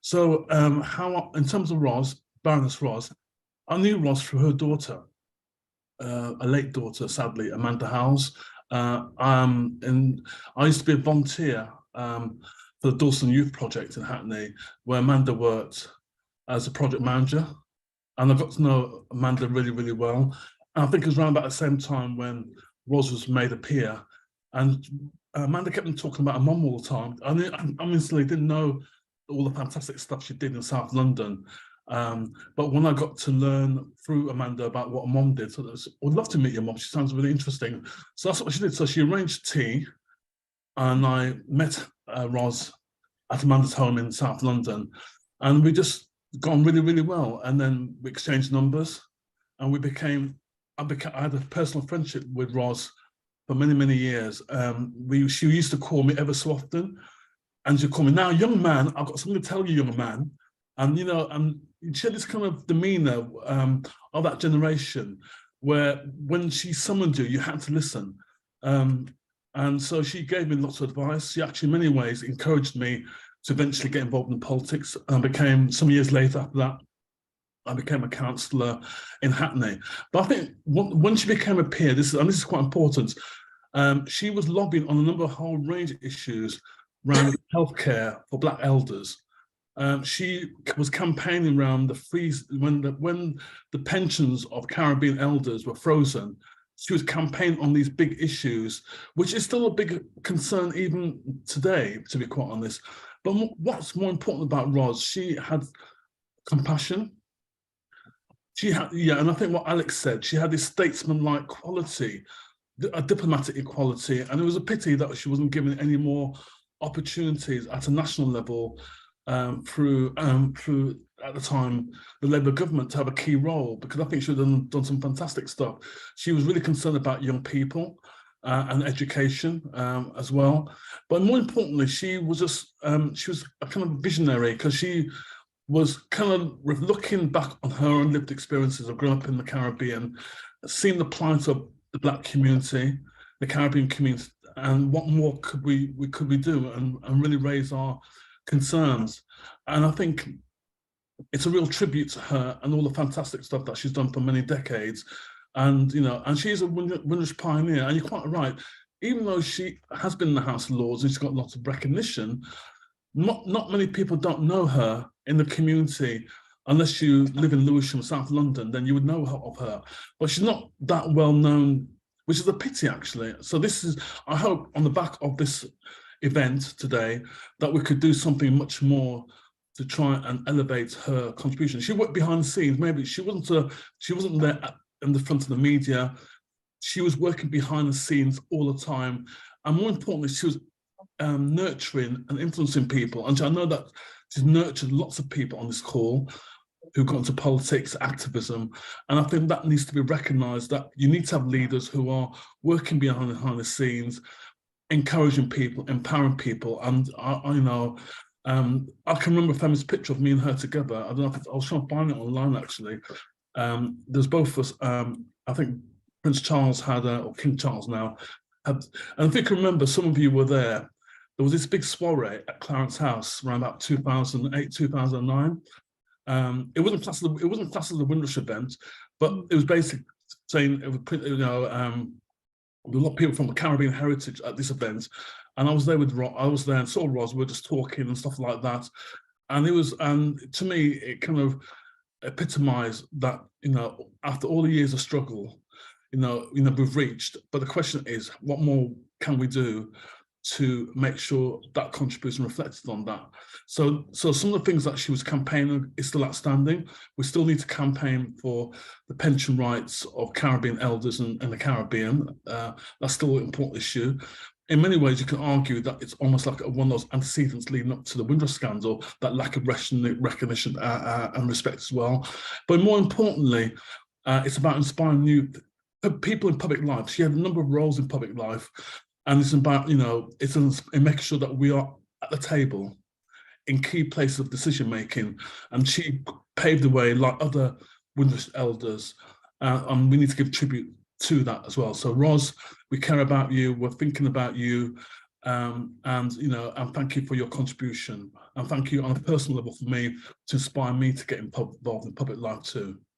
So how, in terms of Ros, Baroness Ros, I knew Ros through her daughter, a late daughter, sadly, Amanda Howells. And I used to be a volunteer for the Dawson Youth Project in Hackney, where Amanda worked as a project manager. And I got to know Amanda really, really well. And I think it was around about the same time when Ros was made a peer. And Amanda kept on talking about her mum all the time. I honestly didn't know all the fantastic stuff she did in South London. But when I got to learn through Amanda about what her mum did, so I'd love to meet your mum. She sounds really interesting. So that's what she did. So she arranged tea, and I met Ros at Amanda's home in South London, and we just got on really, really well. And then we exchanged numbers, and I had a personal friendship with Ros for many, many years. She used to call me ever so often, and she'd call me, "Now, young man, I've got something to tell you, young man." And, you know, and she had this kind of demeanor of that generation where when she summoned you, you had to listen. And so she gave me lots of advice. She actually, in many ways, encouraged me to eventually get involved in politics, and became, some years later after that, I became a councillor in Hackney. But I think when she became a peer, this is quite important, she was lobbying on a number of whole range of issues around healthcare for Black elders. She was campaigning around the freeze when the pensions of Caribbean elders were frozen. She was campaigning on these big issues, which is still a big concern even today, to be quite honest. But what's more important about Ros, she had compassion. She had, and I think what Alex said, she had this statesman-like quality, a diplomatic equality, and it was a pity that she wasn't given any more opportunities at a national level through at the time the Labour government to have a key role, because I think she had done some fantastic stuff. She was really concerned about young people and education as well. But more importantly, she was a kind of visionary, because she was kind of looking back on her own lived experiences of growing up in the Caribbean, seeing the plight of the Black community, the Caribbean community, and what more could we do and really raise our concerns. And I think it's a real tribute to her and all the fantastic stuff that she's done for many decades. And, you know, and she's a Windrush pioneer. And you're quite right, even though she has been in the House of Lords and she's got lots of recognition, not many people don't know her in the community. Unless you live in Lewisham, South London, then you would know of her. But she's not that well known, which is a pity, actually. So this is, I hope on the back of this event today, that we could do something much more to try and elevate her contribution. She worked behind the scenes. Maybe she wasn't there in the front of the media. She was working behind the scenes all the time. And more importantly, she was nurturing and influencing people. And I know that she's nurtured lots of people on this call who've got into politics, activism. And I think that needs to be recognised, that you need to have leaders who are working behind the scenes, encouraging people, empowering people. And I can remember a famous picture of me and her together. I don't know if I was trying to find it online, actually. There's both of us. I think Prince Charles had, or King Charles now, had, and if you can remember, some of you were there. There was this big soiree at Clarence House around about 2008, 2009. It wasn't classed as a Windrush event, but it was basically saying, it was, you know, there were a lot of people from the Caribbean heritage at this event, and I was there with Ros. I was there and saw Ros. We were just talking and stuff like that, and it was, and to me, it kind of epitomised that, you know, after all the years of struggle, you know, we've reached. But the question is, what more can we do to make sure that contribution reflected on that? So some of the things that she was campaigning is still outstanding. We still need to campaign for the pension rights of Caribbean elders in the Caribbean. That's still an important issue. In many ways, you can argue that it's almost like one of those antecedents leading up to the Windrush scandal, that lack of recognition and respect as well. But more importantly, it's about inspiring new people in public life. She had a number of roles in public life. And it's about, you know, it's in making sure that we are at the table in key places of decision making. And she paved the way like other Windrush elders. And we need to give tribute to that as well. So Ros, we care about you. We're thinking about you. and you know, and thank you for your contribution, and thank you on a personal level for me to inspire me to get involved in public life too.